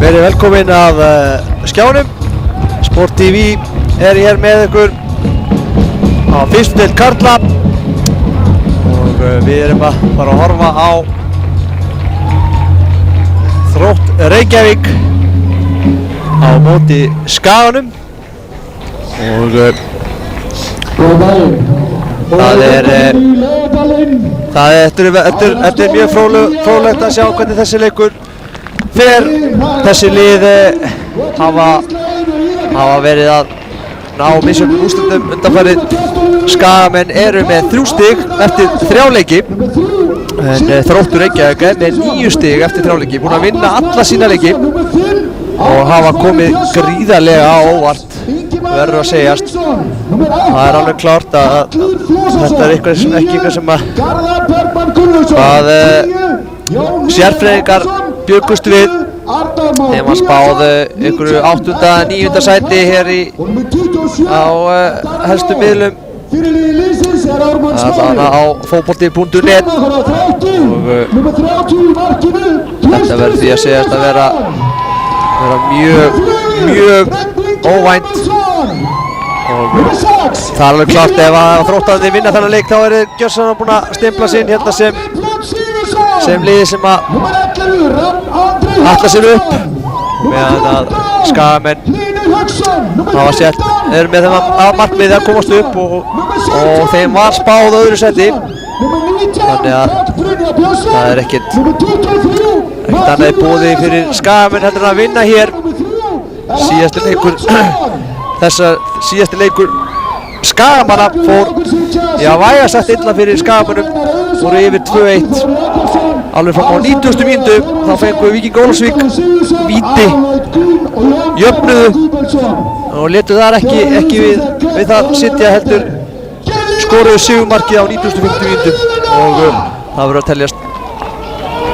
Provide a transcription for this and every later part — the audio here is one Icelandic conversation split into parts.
Verið velkomin að skjánum. Sport TV hér með ykkur á fyrstu deild karla og við erum að fara að horfa á Þrótt Reykjavík á móti Skaganum og þetta er mjög fróðlegt að sjá hvernig þessi leikur fer. Þessi lið hafa verið að ná misjöfnum úrslitum undanfarið. Skagamenn eru með 3 stig eftir 3 leiki en Þróttur Reykjavík er með 9 stig eftir 3 leiki, búin að vinna alla sína leiki og hafa komið gríðarlega á óvart, verður að segjast. Það er alveg klárt að þetta er ekki eitthvað sem að sérfræðingar bjöggust við þegar maður spáði einhverju 8. og 9. sæti hér á helstu miðlum á fótbolti.net og þetta verður því að segjast að vera mjög óvænt og það er alveg klárt ef að Þróttararnir vinna þennan leik þá eru gjörsamlega búin að stimpla sig inn hérna sem liði sem að ætla sér upp meðan að Skagamenn eru með þennan markmiði að komast upp og þeim var spáð öðru seti, þannig að það er ekkert annað í boði fyrir Skagamenn heldur en að vinna hér. Síðasti leikur Skagamanna fór vægast sagt illa fyrir Skagamönnum, voru yfir 2-1 alveg fram á 90. mínútu. Þá fengu Víking Ólafsvík víti, jöfnuðu og létu þar ekki við það sitja, heldur skoruðu sigurmarkið á 95. mínútu og það verður að teljast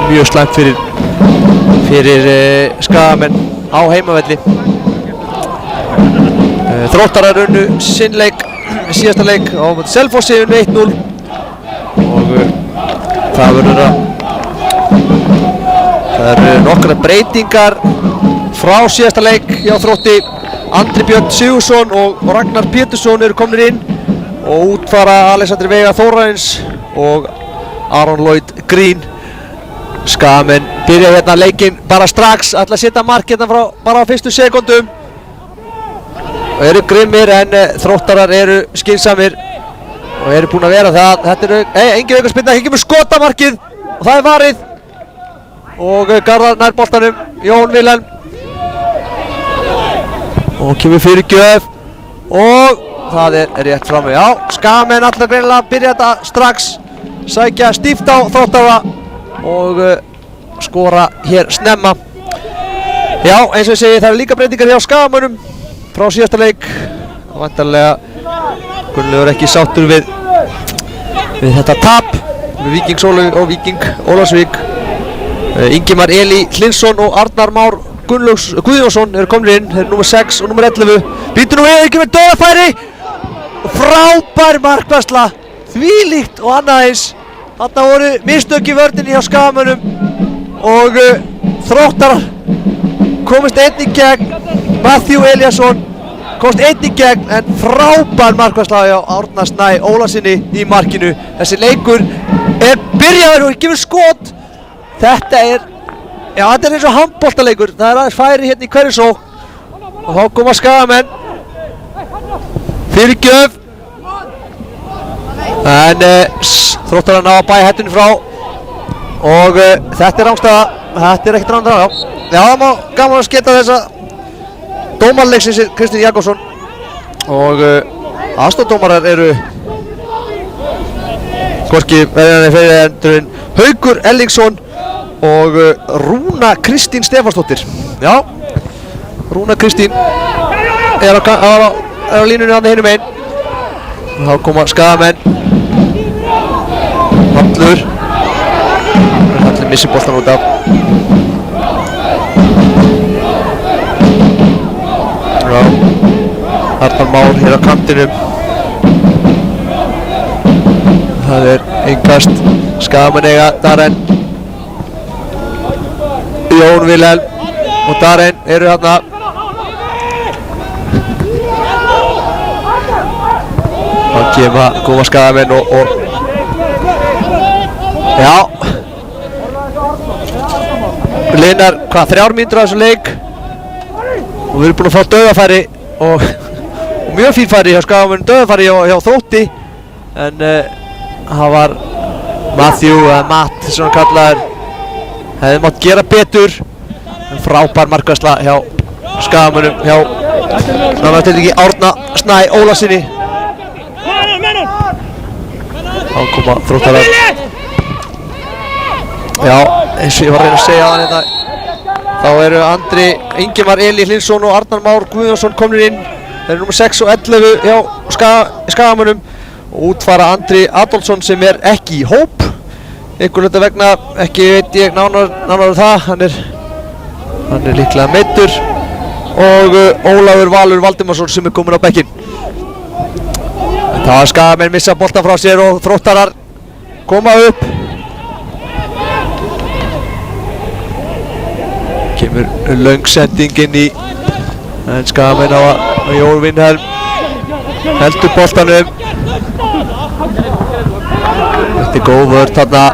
mjög slæmt fyrir Skagamenn á heimavelli. Þróttarar unnu sinn leik, síðasta leik á móti Selfossi, unnu 1-0 og það eru nokkrar breytingar frá síðasta leik hjá Þrótti. Andri Björn Sigurðsson og Ragnar Pétursson eru komnir inn og útfara Alexander Veigar Þórarins og Aron Lloyd Green. Skagamenn byrja hérna leikinn bara strax, ætla að setja mark hérna bara á fyrstu sekúndum og eru grimmir, en Þróttarar eru skynsamir og eru búin að vera það. Þetta eru engin aukaspyrna, ekki með skotamarkið og það er varið og Garðar nær boltanum, Jón Vilhelm og kemur fyrir gjöf og það er rétt frammi. Já, Skagamenn allar greinilega byrja þetta strax, sækja stíft á Þróttara og skora hér snemma. Já, eins og ég segi, það eru líka breytingar hjá Skagamönnum frá síðasta leik. Væntanlega Gunnlaugur ekki sáttur við þetta tap við Víking Ólafsvík. Ingimar Eli Hlinsson og Arnar Már Guðjónsson eru komnir inn, þeir eru nummer 6 og nummer 11. Býtur nú við, ekki með döðafæri og frábær markvarsla, þvílíkt og annað eins. Þarna voru mistök í vörninni hjá Skagamönnum og Þróttarar komist einn í gegn. Matthew Eliasson komst einn í gegn, en frábær markvarsla hjá Árna Snæ Ólasinni í markinu. Þessi leikur er byrjaður og gefur skot. Þetta er eins og handboltaleikur, það er aðeins færi hérna í hverju sókn og þá koma Skagamenn fyrir gjöf, en Þróttarar ná að bæja hættunni frá og þetta er rangstæða, þetta er ekkert rangstæða. Já, það má gaman að sketa þessa dómarleiksins Kristinn Jakobsson og aðstoðardómarar eru hvorki verðinni fyrir endurinn Haukur Ellingsson og Rúna Kristín Stefansdóttir. Já, Rúna Kristín er á línunni hann hinum einn. Þá koma Skagamenn. Hallur missir boltan út af. Já, Arnar Már hér á kantinum. Það er engast Skagamenn eiga þar, en Jón Vilhelm og Darren eru hérna. Það koma skagamenn og já, linar hvað 3 mínútur á þessum leik og við erum búin að fá dauðafæri og mjög fín færi hjá Skagamönnum, dauðafæri hjá Þrótti en það var Matthew eða Matt sem hann kallaður, hefði mátt gera betur en frábær markvarsla hjá Skagamönnum hjá náttúrulega Árna Snæ Ólafsinni. Þá koma Þróttarar. Já, eins og ég var að reyna að segja þannig hérna, þá eru Andri Ingimar Eli Hlinsson og Arnar Már Guðjónsson komnir inn. Þeir eru nummer 6 og 11 hjá Skagamönnum og útfara Andri Adolfsson sem er ekki í hóp einhvern hluta vegna, ekki veit ég nánar það, hann er líklega meiddur, og Ólafur Valur Valdimarsson sem er kominn á bekkinn. Það var Skagamenn missa boltan frá sér og Þróttarar koma upp. Kemur löng sending inn í en Skagamenn á að Jón Vilhelm heldur boltanum. Þetta er góð vörn þarna.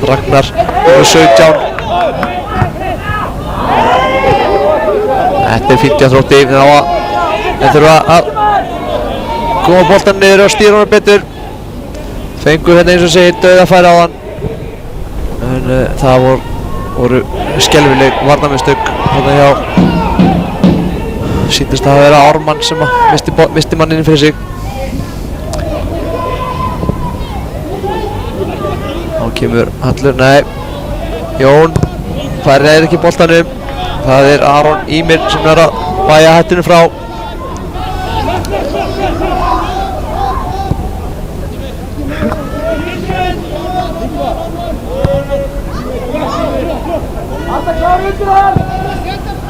Ragnar nummer 17. Þetta er fínt hjá Þrótti. Þeir þurfa að koma boltan niður og stýra honum betur. Fengu hérna eins og segir dauðafæri á hann en það voru skelfileg varnarmistök hérna hjá, sýndist að vera Ármann sem misti manninn fyrir sig. Þá kemur Hallur, nei, Jón færir ekki boltanum. Það er Aron Ímir sem er að bæja hættinu frá.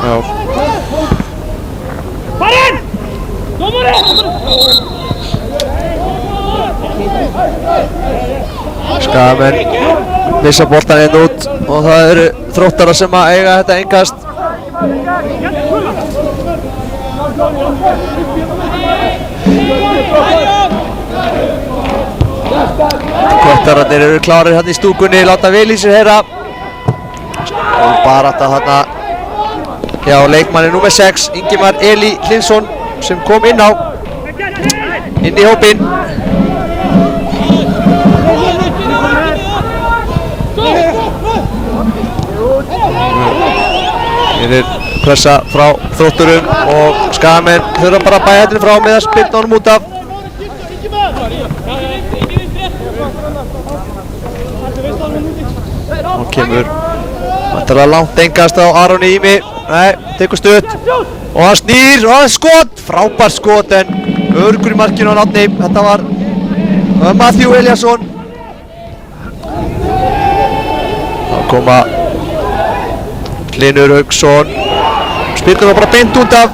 Já. Farin! Dómari! Skagamenn missa boltan hérna út og það eru Þróttarar sem að eiga þetta innkast. Köttararnir eru klárir hérna í stúkunni, láta vel í sér heyra. Og barátta þarna hjá leikmanni nummer 6, Ingimar Eli Hlinsson sem kom inn í hópinn. Hér er pressa frá Þrótturum og Skagamenn þurfa bara að bæja hættinu frá með að spilna honum út af. Og kemur vantarlega langt engast á Aroni Ími. Nei, tekur stutt og hann snýr og það er skot, frábært skot en örgur í markinu á Árni. Þetta var Matthew Eliasson. Þá koma Hlynur Hauksson, spilur það bara beint út af.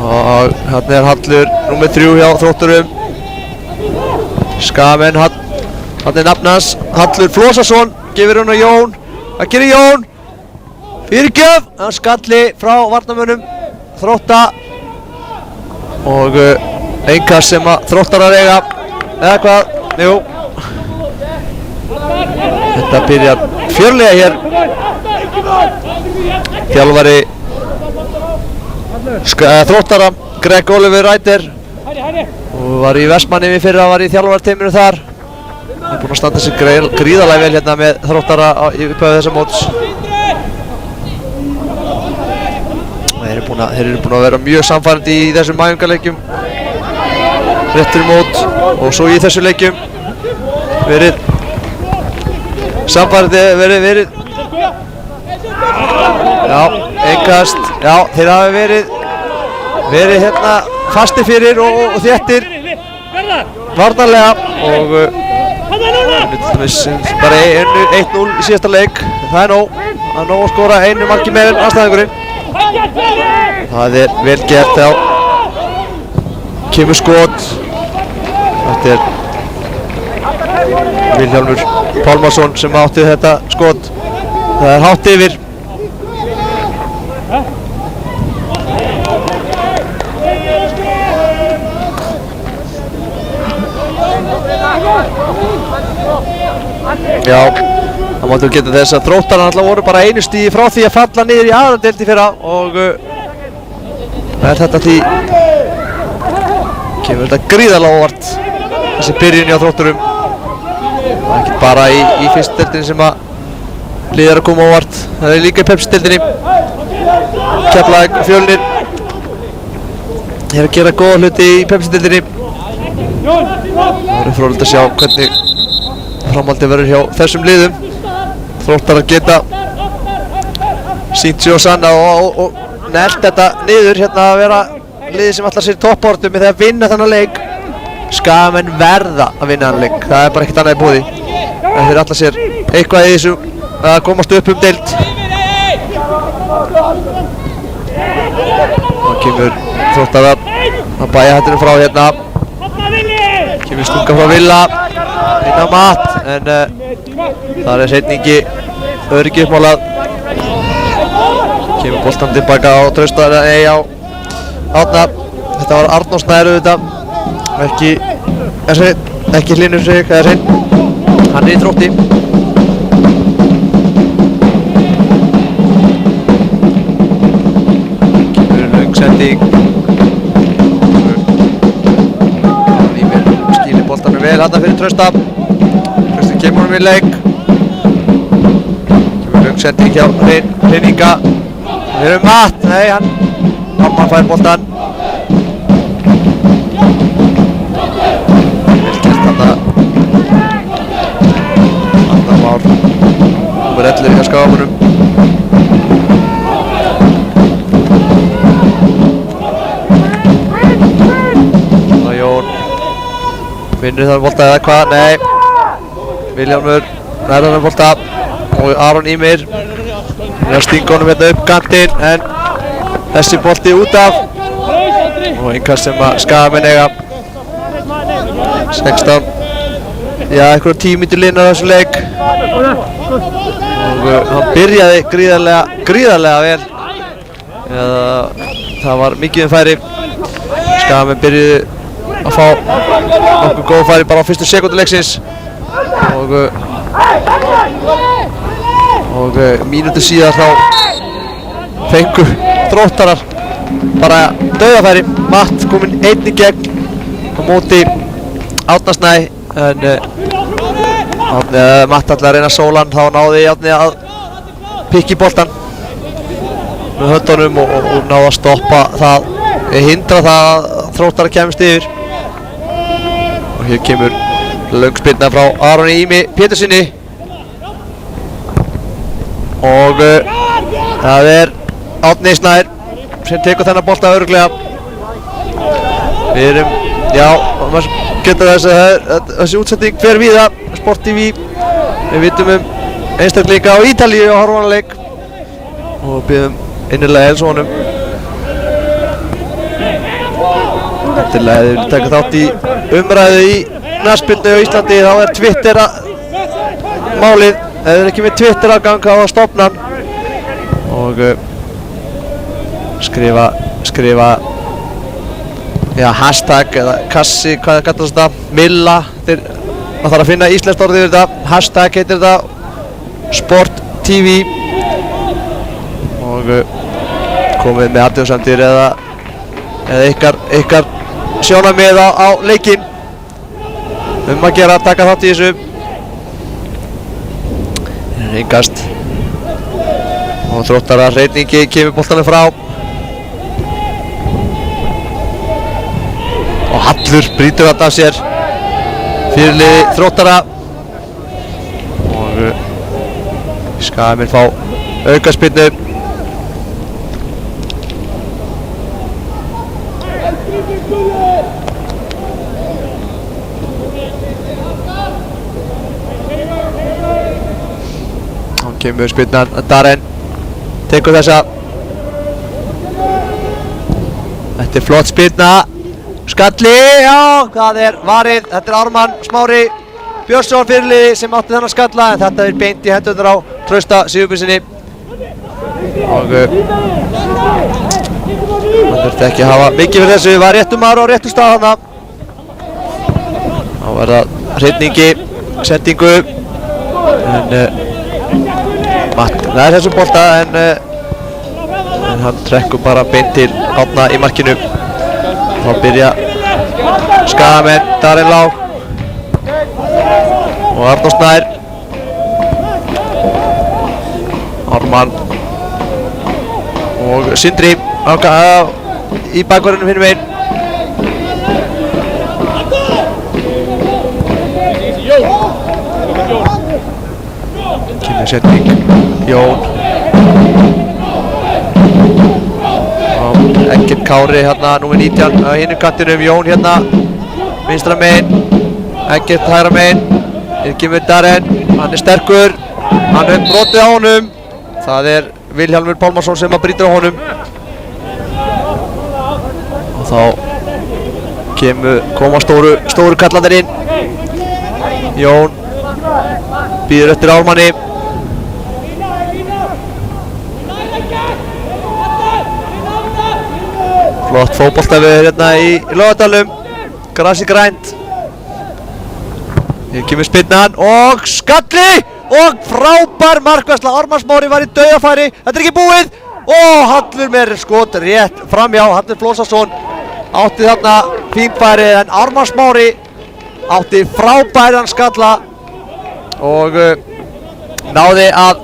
Og hérna er Hallur nummer 3 hjá Þrótturum. Skagamenn, hann er nafn hans, Hallur Flósason, gefur hann á Jón. Það gerir Jón. Fyrirgjöf, hann skalli frá varnarmönnum Þrótta. Og einkast sem að Þróttarar eiga, eða hvað, jú. Þetta byrjar fjörlega hér. Þjálfari Þróttara, Greg Oliver Reiter, og var í Vestmannaeyjum í fyrra, var í þjálfarteyminu þar. Hann er búinn að standa sig gríðarlega vel hérna með Þróttara í upphæðu þessa móts. Þeir eru búin að vera mjög samfærandi í þessum mæfingarleikjum réttur mót og svo í þessum leikjum verið samfærandi, verið já, einkast, já, þeir hafa verið hérna fastir fyrir og þéttir varnarlega og bara 1-0 í síðasta leik. Það er nóg að skora einu marki meir en andstæðingurinn. Það er vel gert, já. Kemur skot. Þetta er Vilhjálmur Pálmarsson sem átti þetta skot. Það er hátt yfir. Já, það máttu geta þess að Þróttarar alltaf voru bara einu stigi frá því að falla niður í aðra deild í fyrra og er þetta því kemur þetta gríðarlega óvart þessi byrjun hjá Þrótturum. Það er ekki bara í fyrstu deildinni sem að liðar að koma óvart, það er líka í Pepsi-deildinni. Keflavík og Fjölnir er að gera góða hluti í Pepsi-deildinni. Það er fróðilegt að sjá hvernig framhaldið verður hjá þessum liðum. Þróttarar geta sýnt sig og sannað og nelt þetta niður hérna að vera liðið sem allar sér toppártum með því að vinna þennan leik. Skagamenn verða að vinna þennan leik, það er bara ekkert annað í boði. En þeir allar sér eitthvað í þessu að komast upp deild. Það kemur Þróttarar að bæja hættinu frá hérna. Kemur stunga frá Villa inn á Matt en þar er seinningi öryggi uppmálað. Kemur boltan tilbaka á Trausta, nei á Árna. Þetta var Arnór Snær auðvitað, ekki Hlynur sig eða Sveinn. Hann er í Þrótti. Kemur löng sending. Skýlir boltanum vel þarna fyrir Trausta. Trausti kemur honum í leik. Kemur löng sending hjá Hlynninga. Við erum Matt, nei hann fær boltan. Vel gert þarna. Annar Már, númer 11 hjá Skagamunum. Þannig Jón vinnur þar bolta eða hvað, nei. Vilhjálmur nær þarna bolta og Aron Ímir er að stinga honum hérna upp kantinn en þessi bolti út af og einhvers sem að Skagamenn eiga 16 einhverjum 10 mínútur liðnar á þessu leik og hann byrjaði gríðarlega vel. Það var mikið færi. Skagamenn byrjuðu að fá nokkuð góð færi bara á fyrstu sekúndu leiksins og mínútu síðar þá fengu Þróttarar bara dauðafæri. Matt kominn einn í gegn á móti Árna Snæ en Matt ætlaði að reyna sólan, þá náði Árni að pikka í boltan með höndunum og náði að stoppa það, hindra það að Þróttarar kemist yfir. Og hér kemur löng spyrna frá Aroni Ími Pétursinni og það er Árni Snær sem tekur þennan bolta örugglega. Við erum, já, maður getur þess að þessi útsending fer víða, Sport TV. Við vitum einstakleika á Ítalíu og horfanleik og biðum innilega heilsa honum. Endilega ef þið viljið taka þátt í umræðu í knattspyrnu á Íslandi þá er Twitter málið. Ef þið er ekki með Twitter aðgang þá að stofna og skrifa hashtag eða kassi, hvað kallast þetta, Milla. Það þarf að finna íslenskt orðið yfir þetta. Hashtag heitir þetta Sport TV og komið með athugasemdir eða ykkar sjónarmið á leikinn að gera að taka þátt í þessu. Engast og Þróttarar Hreyningi kemur boltanum frá og Hallur brýtur þetta af sér fyrir liði Þróttara og Skagamenn fá aukaspyrnu. Kemur spyrnan, Darren tekur þessa. Þetta er flott spyrna. Skalli, já, það er varið. Þetta er Ármann Smári Björnsson fyrirliði sem átti þennan skalla, en þetta er beint í hendurnar á Trausta Sigurbjörnsinni. Og hann þurfti ekki að hafa mikið fyrir þessu, var réttur maður á réttum stað þarna. Þá var það hreinningi, sendingu, en Matt nær þessum bolta, en hann trekkur bara beint til Árna í markinu. Þá byrja Skagamenn, Darren Lág og Arnór Snær. Ármann og Sindri í bakverðinu hinum megin. Kynni setning, Jón og Eggert Kári hérna, númer 19 á hinum kantinum. Jón hérna vinstra megin, Eggert hægra megin. Hér kemur Darren, hann er sterkur, hann hefur brotið á honum. Það er Vilhjálmur Pálmarsson sem að brýtur á honum. Og þá koma stóru kallarnir inn. Jón býður eftir Ármanni. Flott fótboltaveður hérna í Laugardalnum. Grasi grænt. Hér kemur spyrnan og skalli og frábær markvarsla. Ármann Smári var í dauðafæri. Þetta er ekki búið. Og Hallur með skot rétt framhjá. Hallur Flósason átti þarna fínt færi, en Ármann Smári átti frábæran skalla og náði að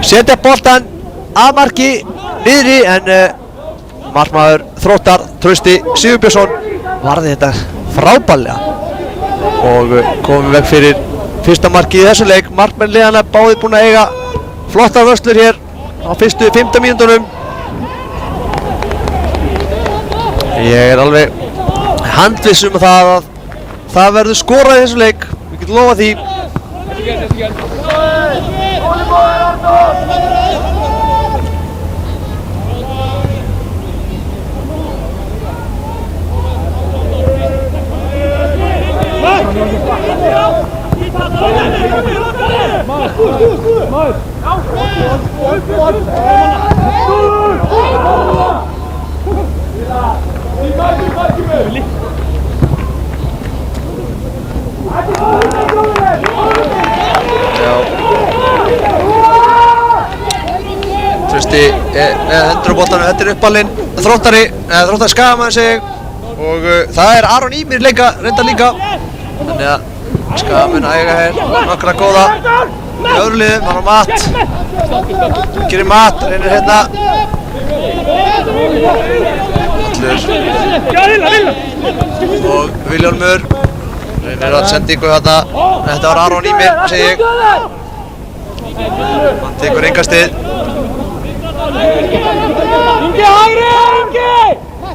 setja boltan að marki niðri, en markmaður Þróttar, Trausti Sigurbjörnsson, varði þetta frábærlega og komum veg fyrir fyrsta markið í þessu leik. Markmenn liðanna báðir búin að eiga flottar vörslur hér á fyrstu 15 mínútunum. Ég er alveg handviss um að það verður skorað í þessu leik. Við getum lofað því. Trausti með hendur á boltanum. Þetta er uppalinn Þróttari Skagamenn segi ég, og það er Aron Ímir reyndar líka, þannig að Skagamenn æga hér nokkra góða í öðru liðum. Hann á Matt, gerir Matt, reynir hérna Hallur og Vilhjálmur reynir að sendingu hérna. Þetta var Aron Ímir segi ég. Hann tekur engastið.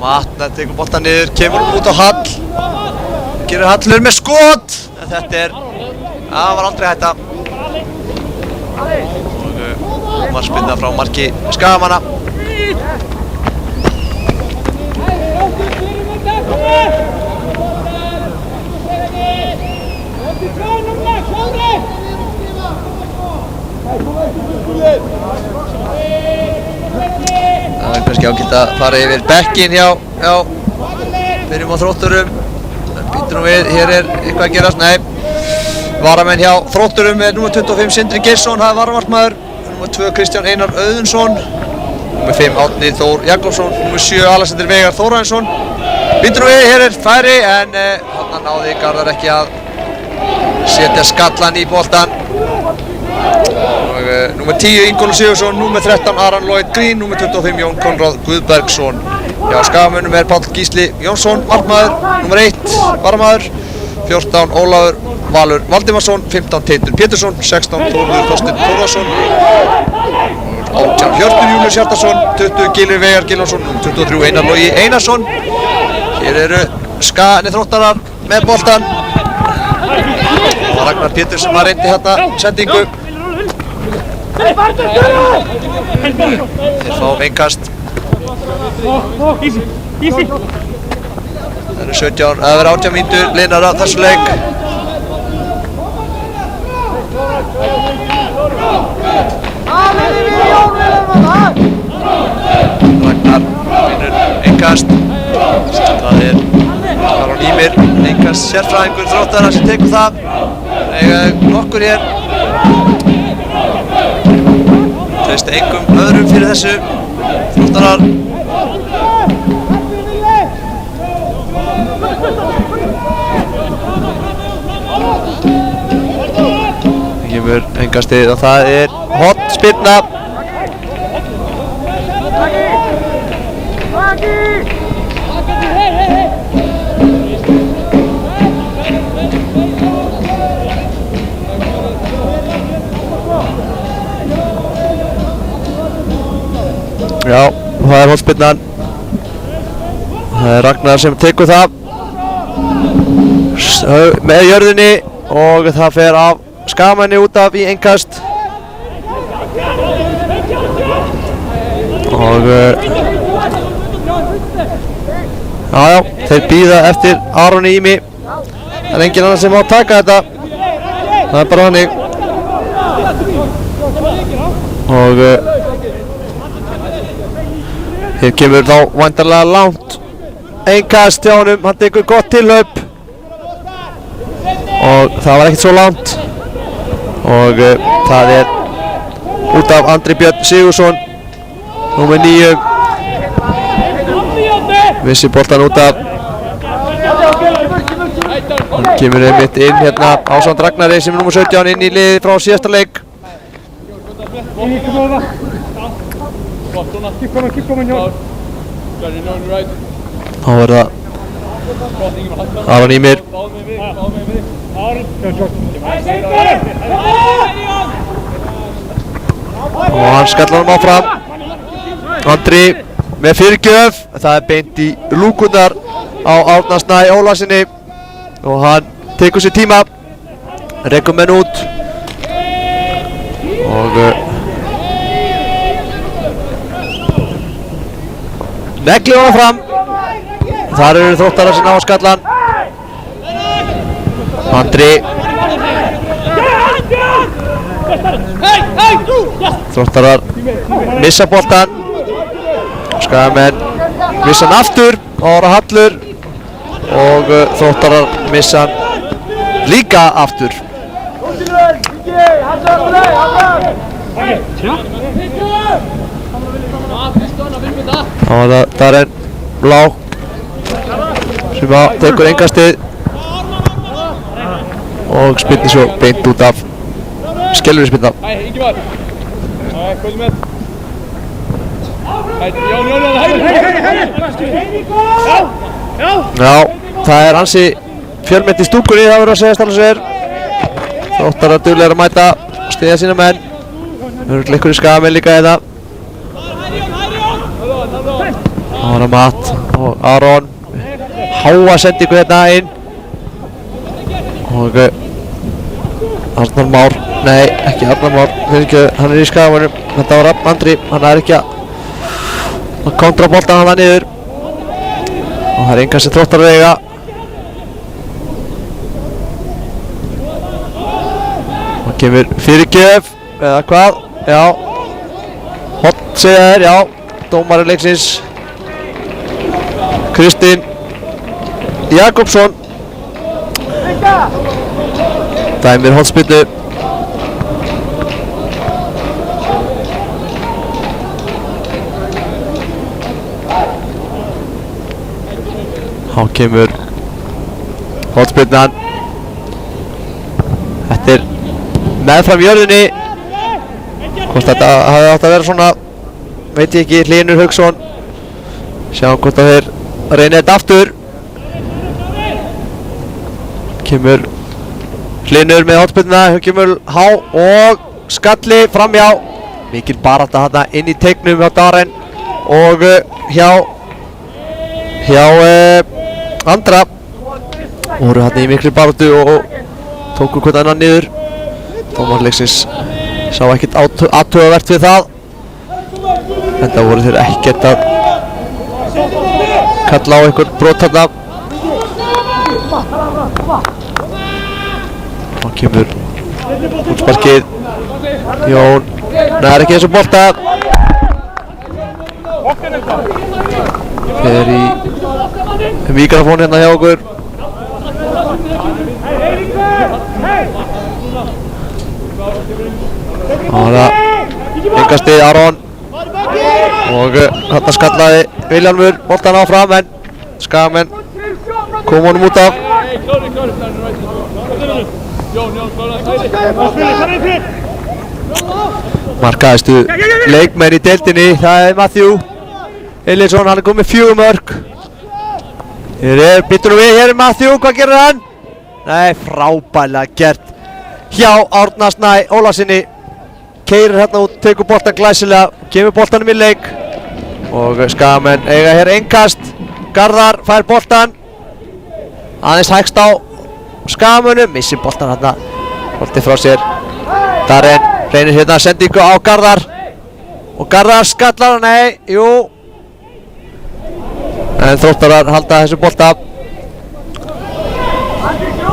Matt tekur boltan niður, kemur út á Hall, gerir Hallur með skot, en þetta var aldrei hætta. Og var spinna frá marki Skagamanna. Það er kannski ágætt að fara yfir bekkinn hjá byrjum á Þrótturum. Býtum við, hér er eitthvað að gerast, nei. Varamenn hjá Þrótturum er nr. 25 Sindri Geirsson, það er varamarkmaður. Nr. 2 Kristján Einar Auðunsson. Nr. 5 Árni Þór Jakobsson. Nr. 7 Alexander Veigar Þórarinsson. Býtum við, hér er færi, en hann náði Garðar ekki að setja skallan í boltan. Nr. 10 Ingólfur Sigurðsson, nr. 13 Aron Lloyd Green, nr. 25 Jón Konráð Guðbergsson. Hjá Skagamönnum er Páll Gísli Jónsson markmaður, nr. 1 varamaður, 14 Ólafur Valur Valdimarsson, 15 Teitur Pétursson, 16 Þórður Þorsteinn Þórðarsson, 18 Hjörtur Július Hjartarson, 20 Gylfi Veigar Gylfason, 23 Einar Logi Einarsson. Hér eru Þróttarar með boltan. Það var Ragnar Pétur sem reyndi þetta sendingu. Þeir fá einkast. Það eru 18 mínútur liðnar af þessu leik. Engast. Það Aron Ýmir, Engast sérfræðingur Þróttara sem tekur það. Nokkur hér. Treysta engum öðrum fyrir þessu. Þróttarar. Kemur Engastið og það hornspyrna. Já, það hornspyrnan. Það Ragnar sem tekur það með jörðinni og það fer af Skagamenni út af í Engast. Og já, þeir bíða eftir Aroni Ými. Það enginn annar sem má taka þetta. Það bara hannig. Og hér kemur þá væntanlega langt Engast hjá honum, hann tekur gott tilhlaup og það var ekkert svo langt og það út af Andri Björn Sigursson númer 9 vissi boltan út af hann kemur einmitt inn hérna ásamt Ragnari sem númer 17 inn í liðið frá síðasta leik. Þá það Aron Ýmir og hann skallar hann áfram. Andri með fyrirgjöf, það beint í lúkurnar á Árna Snæ Ólafssyni og hann tekur sér tíma, rekur menn út og neglir hann fram. Þar eru Þróttarar sem ná að skallan. Andri Þróttarar missa boltan. Skagamenn missa hann aftur. Ára Hallur og Þróttarar missa hann líka aftur. Þá það Darren Blá sem tekur Engastið og spilnir svo beint út af skelfri spilna. Já, það ansi fjölmennt í stúkunni, það verður að segja alveg sér. Þróttarar duglegir að mæta og styðja sína menn. Örugglega ykkur í Skagamenn líka þetta. Það var Matt og Aron háa sendingu hérna inn og Arnar Már, nei ekki Arnar Már, hann í Skagamennum. Þetta var Andri, hann ekki að kontra boltan hann niður og það engan sem Þróttarar eiga. Og kemur fyrirgjöf eða hvað, já hot segja þér, já dómari leiksins Kristinn Jakobsson dæmir hornspyrnu. Þá kemur hornspyrnan. Þetta meðfram jörðinni. Hvort þetta hafði átt að vera svona veit ég ekki. Hlynur Hauksson, sjáum hvort að þeir reyna þetta aftur. Kemur Hlynur með hornspyrnuna, kemur há og skalli framhjá. Mikil barátta þarna inn í teignum hjá Darren og hjá Andra. Voru þarna í miklu baráttu og tóku hvern annan niður. Dómari leiksins sá ekkert athugavert við það. Enda voru þeir ekkert að kalla á einhvern brot þarna. Og kemur útsparkið. Jón nær ekki þessu bolta. er í mikrofón hérna hjá okkur. Það var yngasti Aron og þarna skallaði Vilhjálmur boltan áfram en Skagamenn kom honum út af. Markaðistu leikmenn í deildinni, það er Matthew Elísson, hann er komið 4 mörk. Býttu nú við, hér er Matthew, hvað gerir hann? Nei, frábærlega gert hjá Árna Snæ Ólafsinni. Keyrir hérna út, tekur boltan glæsilega, kemur boltanum í leik og Skagamenn eiga hér innkast. Garðar fær boltan, aðeins hægst á Skagamönnum, missir boltan hérna, bolti frá sér. Darren reynir hérna sendingu á Garðar og Garðar skallar, nei, jú. En Þróttarar halda þessu bolta.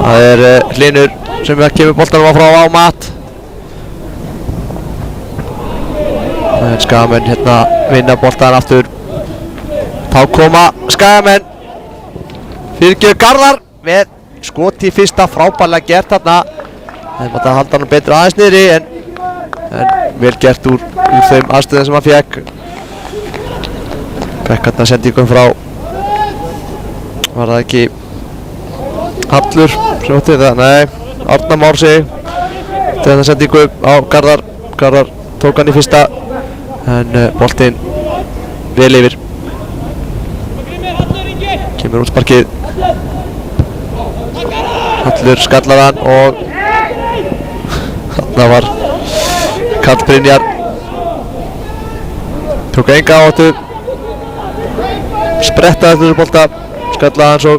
Það er Hlynur sem kemur boltanum áfram á Matt. En Skagamenn hérna vinna boltan aftur. Þá koma Skagamenn. Fyrirgefur Garðar með skot í fyrsta, frábærlega gert þarna. Það mátti að halda hann betur aðeins niðri en vel gert úr þeim aðstöðum sem hann fékk. Fekk hérna sendingum frá, var það ekki Hallur sem átti þetta? Nei, Árna Már sig til þetta sendingu á Garðar. Garðar tók hann í fyrsta en boltinn vel yfir. Kemur út sparkið. Hallur skallar hann og þarna var Karl Brynjar. Tók enga áttu. Sprettaði þessu bolta. Skallaði hann svo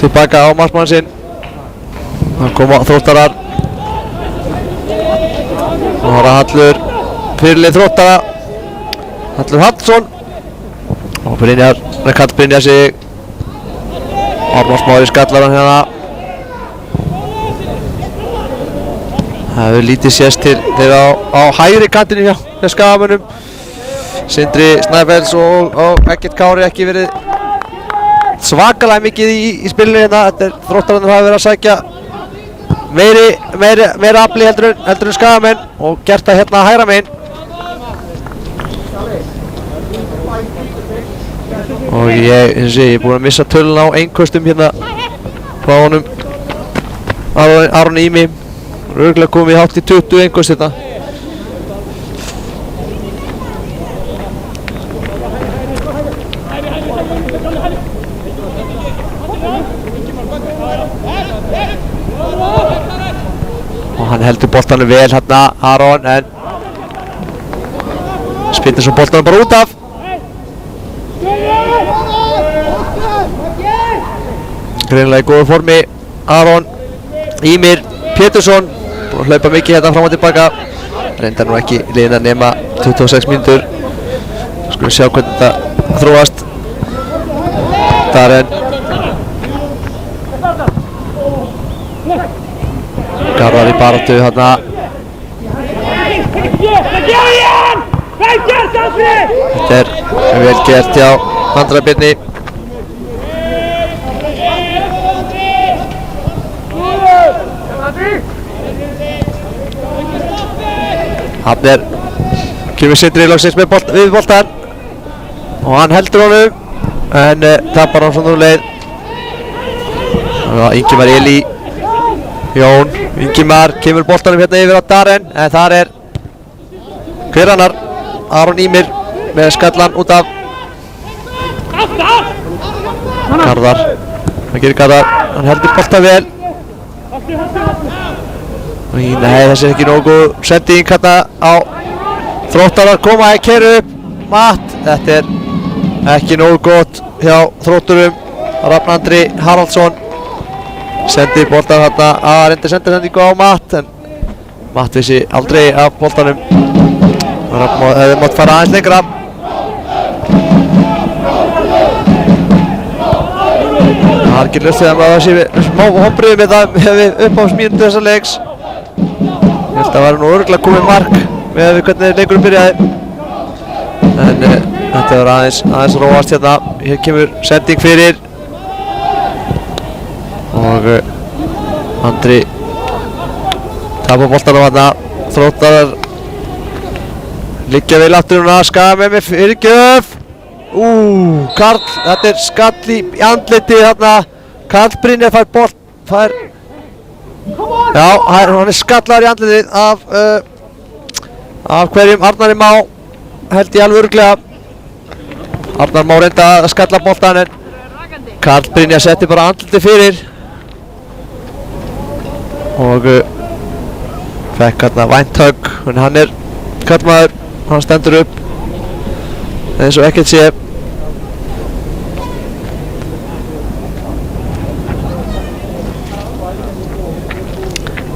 tilbaka á markmann sinn. Það koma Þróttarar. Það var Hallur fyrirlið Þróttara. Hallur Hallsson. Og Brynjar, Karl Brynjar sig. Ármann Smári skallar hann hérna. Það hefur lítið sést til þeirra á hægri kantinu hjá Skagamönnum. Sindri Snæfells og Eggert Kári ekki verið svakalega mikið í spilinu hérna. Þróttararnir hafa verið að sækja meira afli heldur en Skagamenn og gert það hérna hægra megin. Og ég er búinn að missa tölun á einköstum hérna frá honum Aroni Ími. Örugglega komið hátt í 20 einköst hérna. Og hann heldur boltanum vel hérna, Aron, en spilnir svo boltanum bara út af. Greinilega í góðu formi Aron Ímir Pétursson, búinn að hlaupa mikið hérna fram og tilbaka. Reyndar nú ekki liðin að nema 26 mínútur. Skulum sjá hvernig þetta þróast. Darren Garðar í baráttu hérna. Þetta er vel gert hjá Andra Birni. Hafner kemur Sindri loksins við boltan og hann heldur honum en tapar hann svona úr leið. Ingimar Eli Jón Ingimar kemur boltanum hérna yfir á Darren en þar er hver annar, Aron Ímir með skallan út af. Garðar, það gerir Garðar, hann heldur boltan vel. Nei, þessi er ekki nógu sending hérna á Þróttarar koma að keyra upp. Matt, þetta er ekki nógu gott hjá Þrótturum. Rafn Andri Haraldsson sendi boltan hérna að reynda sendingu á Matt en Matt vissi aldrei af boltanum. Rafn hefði mátt fara aðeins lengra. Það er ekki ljóst þegar maður sé smá vonbrigði með það upp á mínútu þessa leiks. Ég held að það var nú örugglega komið mark með hvernig leikurinn byrjaði. En þetta var aðeins róast hérna. Hér kemur sending fyrir. Og Andri tapar boltanum þarna. Þróttarar liggja vel aftur núna. Skagamenn með fyrirgjöf. Karl, þetta er skall í andlitið þarna. Karl Brynjar fær bolt, já, hann er skallar í andlitið af hverjum? Arnari Má, held ég alveg örugglega. Arnar Má reynda að skalla boltan en Karl Brynjar setti bara andlitið fyrir. Og fekk hérna vænt högg, en hann er kallmaður, hann stendur upp eins og ekkert sé.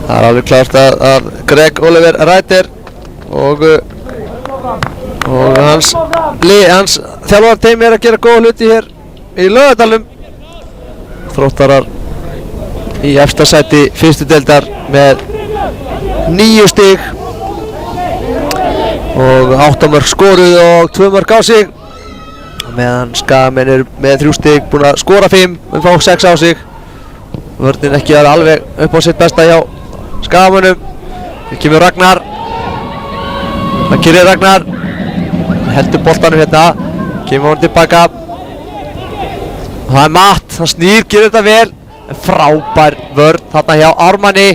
Það er alveg klárt að Greg Oliver Reiter og hans þjálfarteymi er að gera góða hluti hér í Laugardalnum. Þróttarar í efsta sæti fyrstu deildar með 9 stig og 8 mörk skoruð og 2 mörk á sig, meðan Skagamenn er með 3 stig, búin að skora 5 en fá 6 á sig. Vörnin ekki alveg upp á sitt besta hjá Skagamönnum. Hér kemur Ragnar. Það kýrir Ragnar. Heldur boltanum hérna. Kemur hann tilbaka. Það er Matt. Hann snýr, gerir þetta vel. Frábær vörn þarna hjá Ármanni.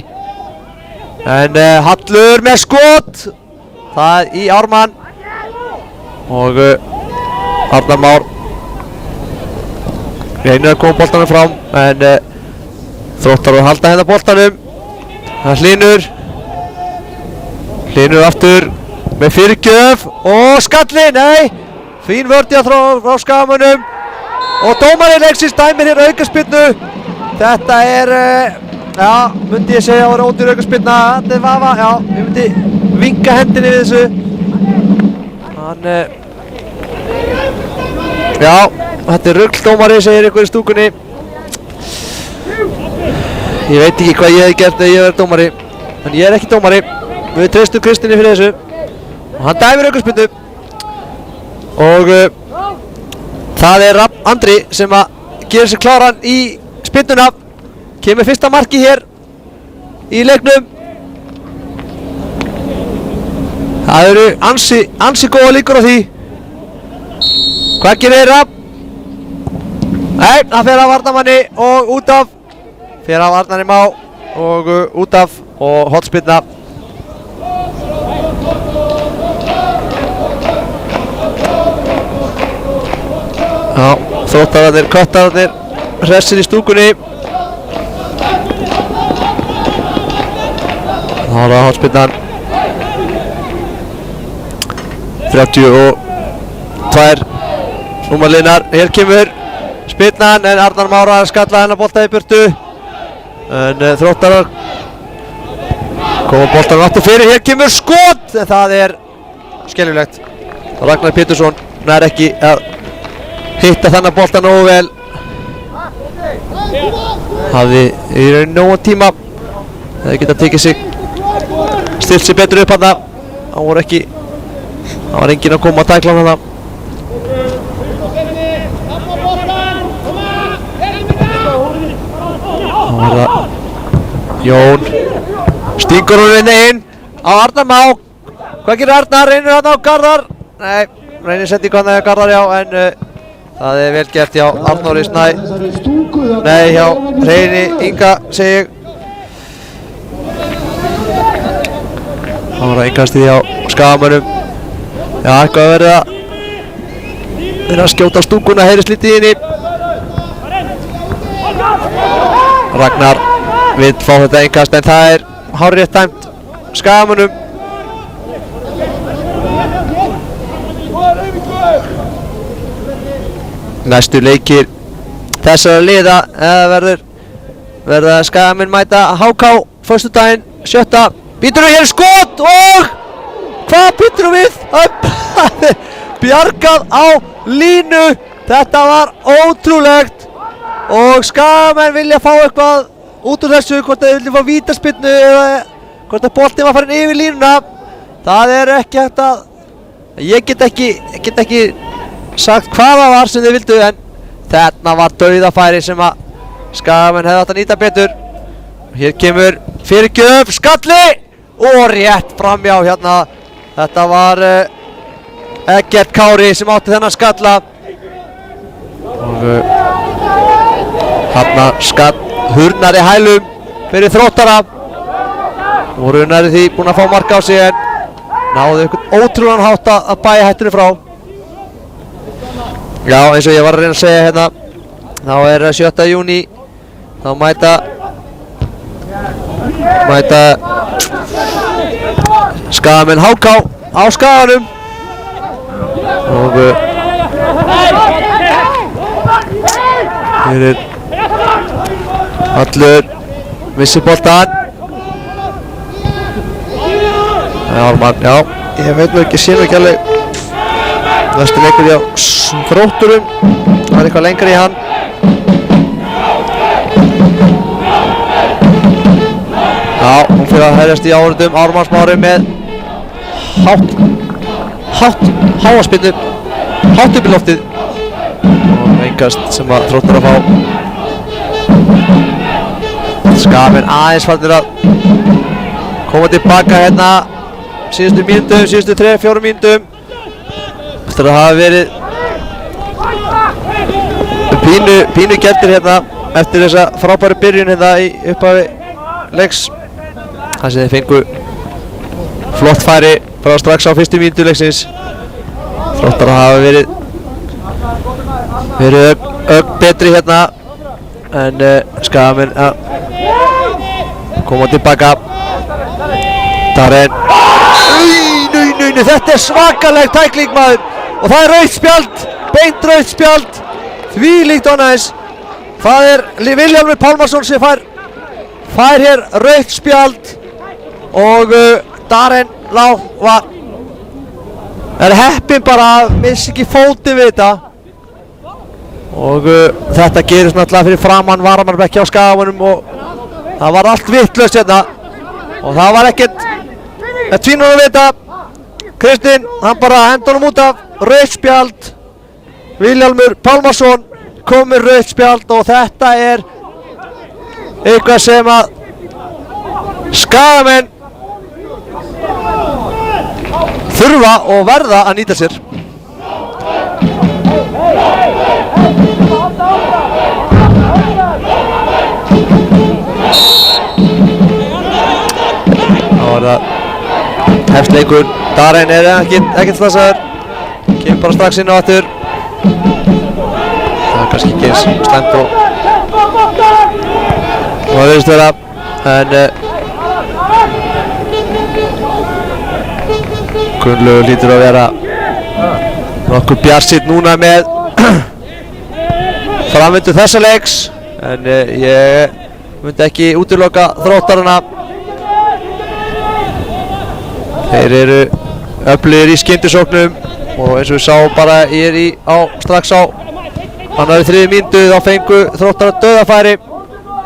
En Hallur með skot. Það í Ármann. Og Arnar Már reynir að koma boltanum fram. En Þróttar að halda hérna boltanum. Það Hlynur aftur með fyrirgjöf og skalli, nei, fín vörn frá Skagamönnum og dómari leiksins dæmir hér aukaspyrnu. Þetta er, já, myndi ég segja að vera ódýr aukaspyrna. Þetta er Vafa, já, ég myndi vinka hendinni við þessu. Hann, já, þetta er rugldómari, segir ykkur í stúkunni. Ég veit ekki hvað ég hef gert ef ég verið dómari, en ég er ekki dómari. Við treystum Kristinni fyrir þessu og hann dæmir aukaspyrnu og það er Andri sem að gera sér kláran í spyrnuna. Kemur fyrsta marki hér í leiknum. Það eru ansi góða líkur á því. Hvað gerir Rapp? Nei, það fer af varnarmanni og út af. Fer af Arnari Má og út af og hornspyrna. Já, Þróttararnir, köttararnir hressir í stúkunni. Það var það hornspyrnan. 32 númerlinar. Hér kemur spyrnan en Arnar Mára skalla hennar bolta í burtu. En Þróttarar koma boltanum aftur fyrir. Hér kemur skot en það er skelfilegt. Ragnar Pétursson nær ekki að hitta þennan bolta nógu vel. Hafði í raun nógu tíma. Það geta tekið sig, stilt sig betur upp þarna. Það var enginn að koma að tækla hann þarna. Það var það Jón. Stingur hún inn á Arnar Má. Hvað gerir Arnar? Reynir hann á Garðar? Nei, reynir sendingu hann á Garðar, já, en það er vel gert hjá Arnóri Snæ. Nei, hjá Reyni Inga, segi ég. Það var að innkastið hjá Skagamönnum. Já, eitthvað að verða að skjóta á stúkuna, heyrist lítið inni. Ragnar vill fá þetta innkast en það er hárrétt dæmt Skagamönnum. Næstu leikir þessara liða verða Skagamenn mæta HK föstudaginn 7. Býtur við hér skot og hvað býtur við? Bjargað á línu. Þetta var ótrúlegt og Skagamenn vilja fá eitthvað út úr þessu, hvort þeir vilja fá vítaspyrnu eða hvort að boltinn var farin yfir línuna. Það er ekki hægt að, Ég get ekki sagt hvað það var sem þið vildu, en þarna var dauðafæri sem að Skagamenn hefði átt að nýta betur. Hér kemur fyrirgjöf, skalli og rétt framjá hérna. Þetta var Eggert Kári sem átti þennan skalla og þarna skall hurnar í hælum fyrir Þróttara. Voru nærri því búin að fá mark á sig en náðu einhvern ótrúlegan hátt að bæja hættunni frá. Já, eins og ég var að reyna að segja hérna, þá er 7. júní, þá mæta Skagamenn HK á Skaganum og hér er allur vissi boltan. Já, ég veit nú ekki, sé nú ekki alveg næstu leikur hjá Þrótturum, það er eitthvað lengra í hann. Já, hún fyrir að hefjast í áhörðum. Ármann Smári með háa spinnu, hátt upp í loftið og engast sem að Þróttur að fá. Skagamenn aðeins farnir að koma tilbaka hérna síðustu mínútum, síðustu 3-4 mínútum eftir að hafa verið pínu geltir hérna eftir þessa frábæru byrjun hérna í upphafi leiks. Það sem þeir fengu flott færi bara strax á fyrstu mínútu leiksins. Þróttar að hafa verið ögn betri hérna en Skagamenn að koma tilbaka. Darren, þetta er svakaleg tækling maður og það er rautt spjald, beint rautt spjald, þvílíkt ánægis. Það er Vilhjálmur Pálmarsson sem fær hér rautt spjald og Darren er heppinn bara að missa ekki fótinn við þetta og þetta gerist náttúrulega fyrir framann varamannbekki á Skagamönnum og það var allt vitlaust hérna og það var ekkert tvínur að vita. Kristinn, hann bara hendur honum út af, rautt spjald. Vilhjálmur Pálmarsson kom með rautt spjald og þetta er eitthvað sem að Skagamenn þurfa og verða að nýta sér. Þá er það hefst leikur. Darren er ekkert slasaður, kemur bara strax inn á aftur. Það er kannski ekki eins slæmt og það virðist vera, en Gunnlaugur lítur að vera nokkuð bjartsýnn núna með framvindu þessa leiks, en ég myndi ekki útiloka Þróttarana. Þeir eru öflugir í skyndisóknum og eins og við sáum bara strax á annarri 3. mínútu þá fengu Þróttarar dauðafæri.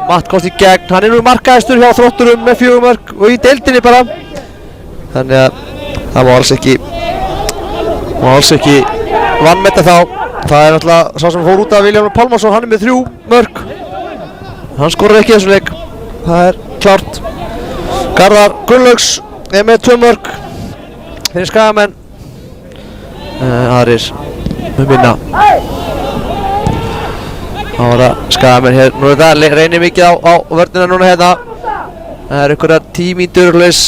Matt komst í gegn, hann er nú markahæstur hjá Þrótturum með 4 mörk og í deildinni bara. Þannig að það má alls ekki vanmeta þá. Það er náttúrulega sá sem fór út af Vilhjálmur Pálmarsson, hann er með 3 mörk. Hann skorar ekki í þessum leik, það er klárt. Garðar Gunnlaugs er með 2 mörk fyrir Skagamenn, aðrir með minna. Þá var það Skagamenn hér, nú er það reynir mikið á vörnina núna hérna. Það er einhverjar 10 mínútur leys,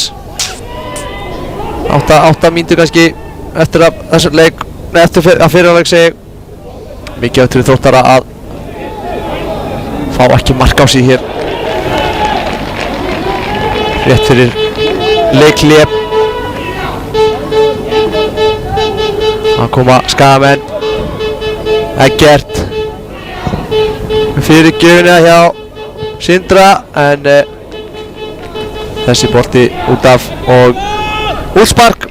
8 mínútur kannski eftir að þessum leik, eftir að fyrirleik segi. Mikið eftir Þróttara að fá ekki mark á sig hér rétt fyrir leikhlé. Það koma Skagamenn, Eggert fyrir gjöfuna hjá Sindra, en þessi bolti út af og útspark.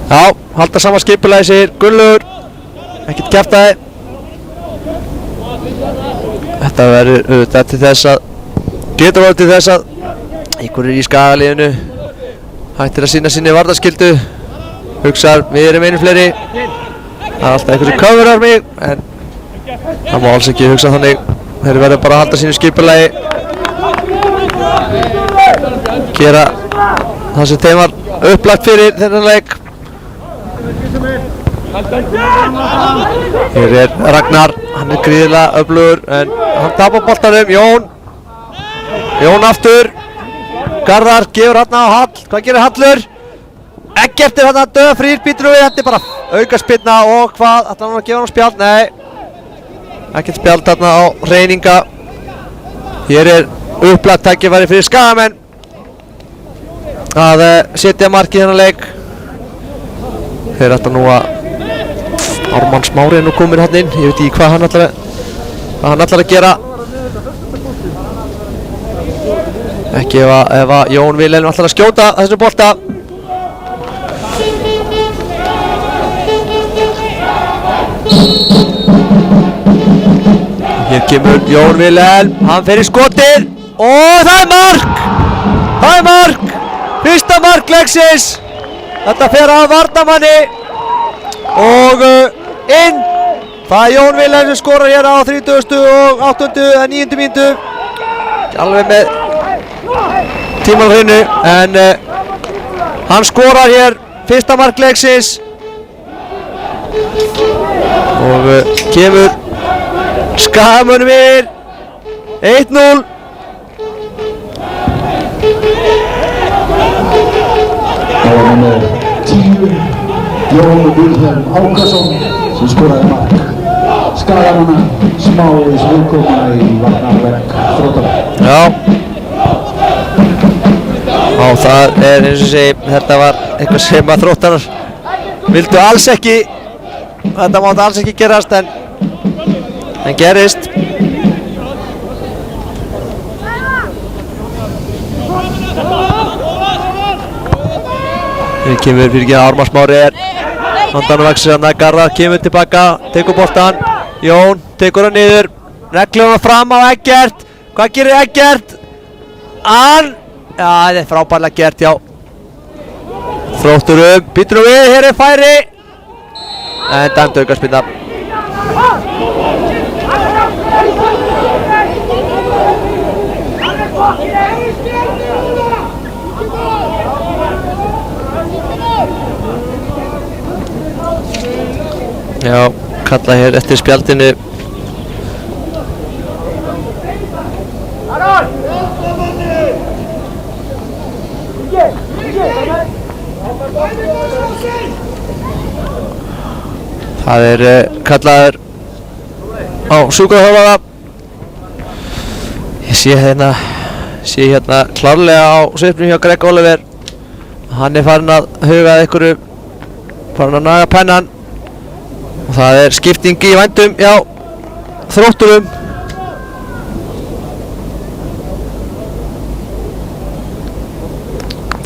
Já, halda sama skipulagi segir Gunnlaugur, ekkert kjaftaði. Þetta verður auðvitað til þess að getur orðið til þess að Einhverjir í Skagaliðinu hættir að sinna sinni varnarskyldu. Hugsar, við erum einu fleiri. Það er alltaf einhver sem coverar mig, en það má alls ekki hugsa þannig. Þeir verður bara að halda sínu skipulagi. Gera það sem þeim var upplagt fyrir þennan leik. Hér er Ragnar, hann er gríðilega öflugur, en hann tapar boltanum. Jón aftur. Garðar gefur hann á Hall. Hvað gerir Hallur? Eggert er hann að döða frýr, býtur við. Þetta er bara aukaspyrna og hvað? Ætlar hann að gefa hann spjald? Nei. Ekkert spjald þarna á Reyninga. Hér er upplagt tækifæri fyrir Skagamenn að setja markið þennan leik. Þeir ætla nú að Ármann Smári er nú kominn hann inn. Ég veit ekki hvað hann ætlar að gera. Ekki ef að Jón Vilhelm ætlar að skjóta þessu bolta. Hér kemur Jón Vilhelm, hann fer í skotið og það er mark! Það er mark! Fyrsta mark leiksins! Þetta fer að varnarmanni og inn! Það er Jón Vilhelm sem skorar hér á 38. eða 9. mínútu. Alveg með tíman á hreinu, en hann skorar hér fyrsta mark leiksins og kemur Skagamönnum yfir 1-0. Það var nummer 10, Jón Vilhelm Ákason sem skoraði mark. Skagamanna Smáris viðkoma í varnarleik Þróttara. Já. Og það er eins og segi, þetta var eitthvað sem að Þróttarar vildu alls ekki. Þetta mátti alls ekki gerast, en gerist. Hér kemur fyrir ekki að Ármann Smári er handanvaxir hann að Garðar kemur tilbaka, tekur boltan. Jón tekur hann niður, neglir hann fram á Eggert. Hvað gerir Eggert? Já, þetta er frábærlega gert, já. Þrótturum, býtur við, hér er færi. En dæmd aukaspyrna. Já, kalla hér eftir spjaldinu. Það er kallaður á sjúkraþjálfara. Ég sé hérna klárlega á svipnum hjá Greg Oliver. Hann er farinn að huga að einhverju, farinn að naga pennan. Og það er skipting í vændum hjá Þrótturum.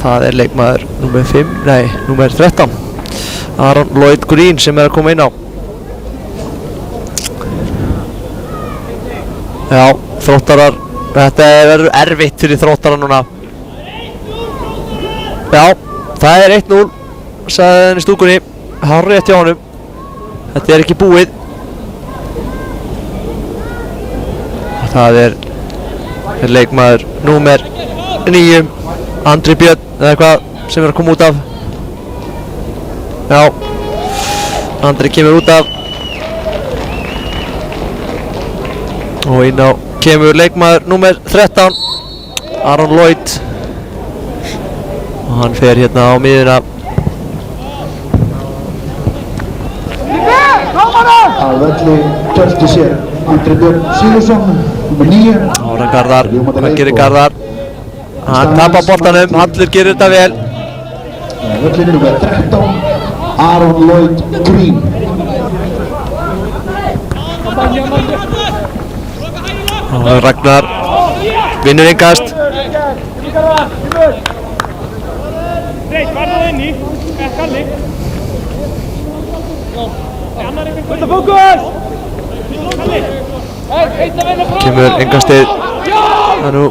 Það er leikmaður númer 13. Aron Lloyd Green sem er að koma inn á. Já, Þróttarar, þetta verður erfitt fyrir Þróttarar núna. Já, það er 1-0, sagði hann í stúkunni, hárrétt hjá honum. Þetta er ekki búið. Það er leikmaður númer 9, Andri Björn, eða eitthvað sem er að koma út af. Já, Andri kemur út af. Og inn á kemur leikmaður númer 13, Aron Lloyd. Og hann fer hérna á miðuna. Að velli tölti sér Andri Björn Sigurðsson, nummer 9. Ára Garðar, hvað gerir Garðar? Hann tapar boltanum, Hallur gerir þetta vel. Að velli nummer 13, Aron Lloyd Green. Ragnar vinnur innkast. Kemur innkastið. Það er nú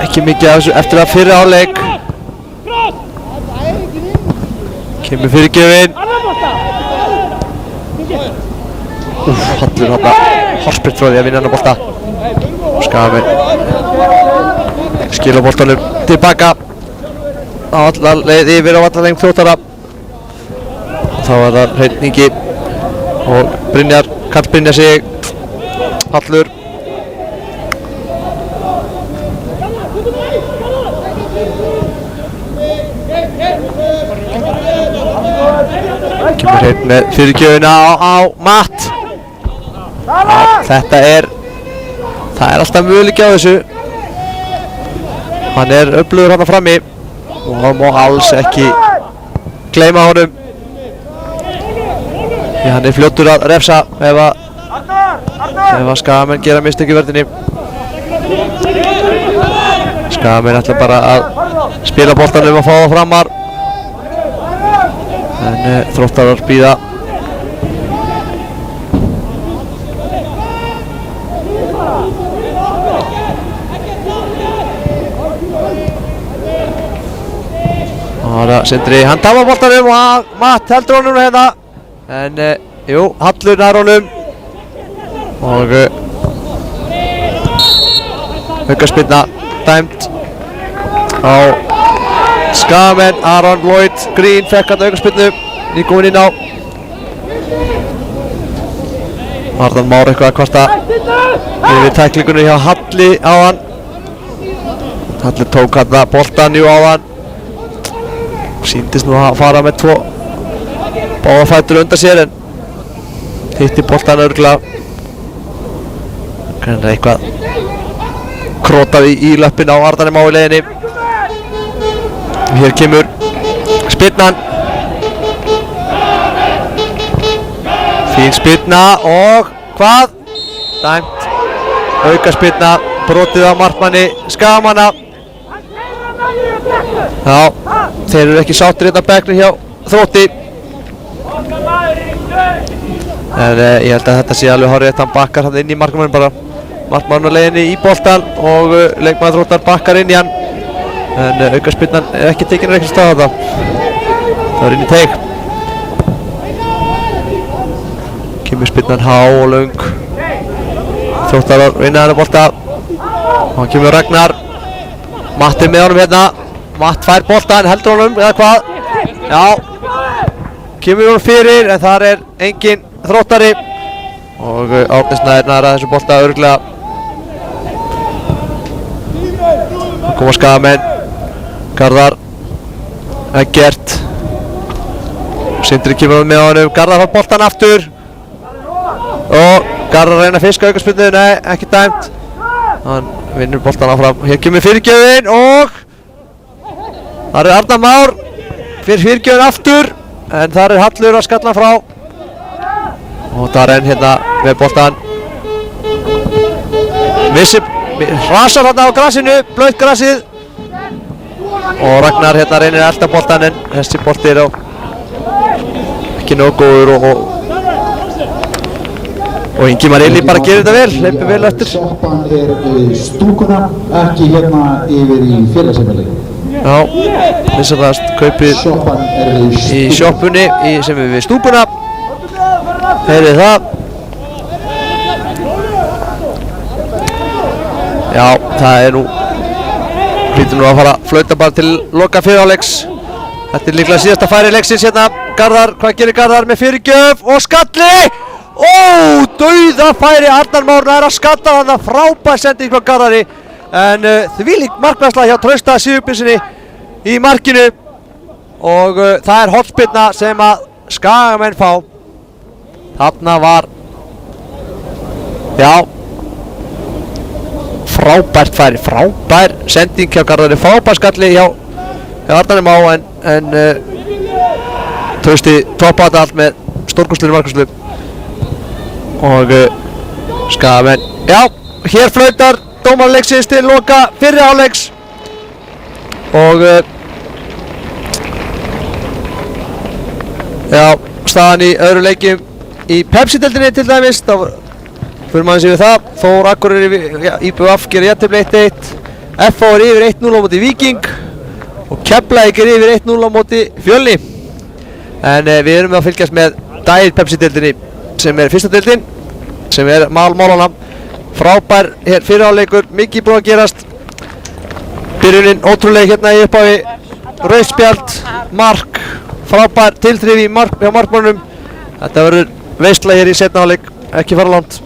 ekki mikið af þessu eftir að fyrri hálfleik. Kemur fyrirgjöfin. Hallur hann horspritt frá því að vinna hann á bolta. Skagamenn skila boltanum tilbaka á alla leið yfir á alla leið Þróttara. Þá var það Hreinn Ingi og Brynjar, Karl Brynjar sig. Hallur. Kemur Hreinn með fyrirgjöfina á Matt. Þetta það er alltaf möguleiki á þessu. Hann er öflugur hann frammi og hann má alls ekki gleyma honum. Því hann er fljótur að refsa ef að Skagamenn gera mistök í vörninni. Skagamenn ætla bara að spila boltanum og fá það framar. En Þróttarar bíða. Sindri, hann tapar boltanum og Matt heldur honum hérna. En jú, Hallur nær honum. Og aukaspyrna dæmd á Skagamenn. Aron Lloyd Green fekk hann aukaspyrnu, nýkominn inn á. Arnar Már eitthvað að kvarta yfir tæklingunni hjá Halli á hann. Halli tók hann boltan á hann. Sýndist nú að fara með tvo báða fætur undan sér en hitti boltan örugglega. Greinilega eitthvað krotaði í löppin á Arnari Má í leiðinni. Hér kemur spyrnan. Fín spyrna og hvað? Dæmt. Aukaspyrna, brotið á markmanni Skagamanna. Já, þeir eru ekki sáttir hérna á bekknum hjá Þrótti. En ég held að þetta sé alveg hárrétt. Hann bakkar hann inn í markmannin bara. Markmann á leiðinni í boltan og leikmaður Þróttar bakkar inn í hann. En aukaspyrnan er ekki tekin ekki stað þetta. Það er inn í teig. Kemur spyrnan há og löng. Þróttarar vinna hann á bolta. Og hann kemur Ragnar. Matti með honum hérna. Matt fær boltan, heldur honum, eða hvað? Já. Kemur honum fyrir, en þar er engin Þróttari. Og Árni Snær næra þessu bolta örugglega. Það koma Skagamenn. Garðar. Eggert. Sindri kemur með honum. Garðar fær boltan aftur. Og Garðar reyna að fiska aukaspyrnu, nei, ekki dæmt. Hann vinnur boltan áfram. Hér kemur fyrirgjöfin og þar er Arnar Már fyrir fyrirgjöfin aftur. En þar er Hallur að skalla frá. Og það er enn hérna með boltan. Rasar hérna á grasinu, blautt grasið. Og Ragnar hérna reynir að elda boltan en þessi bolti er ekki nógu góður og Ingimar Eli bara gerir þetta vel, hleypir vel eftir. Sjoppan er við stúkuna, ekki hérna yfir í félagsheimili. Já, minnst kaupið í sjoppunni sem er við stúkuna. Heyrið það. Já, það er nú hlýtur nú að fara að flauta bara til loka fyrirháleiks. Þetta er líklega síðasta færi leiksins hérna. Garðar, hvað gerir Garðar með fyrirgjöf og skalli? Dauða færi. Arnar Már nær að skalla þarna, frábær sending frá Garðari. En þvílík markværsla hjá Trausta Sigurbjörnssoni í markinu. Og það er hornspyrna sem að Skagamenn fá. Þarna var, já, frábært færi, frábær sending hjá Garðari, frábær skalli hjá Arnari Má en Trausti toppaði þetta allt með stórkostlegri markværslu. Og Skagamenn, já, hér flautar dómarleiksins til loka fyrri hálfleiks. Og já, staðan í öðru leikjum í Pepsi-deildinni til dæmis, þá fyrir maður sér við það. Þór Akureyri IBVF gerir jafntefli 1-1. FH er yfir 1-0 á móti Víking og Keflavík er yfir 1-0 á móti Fjölni. En við erum að fylgjast með Diet Pepsi-deildinni sem er fyrsta deildin, sem er málana. Frábær hér fyrirháleikur, mikið búið að gerast. Byrjunin ótrúlega hérna í upphafi, rautt spjald, mark, frábær tilþrif í markmönnum. Þetta verður veisla hér í seinna hálfleik, ekki fara langt.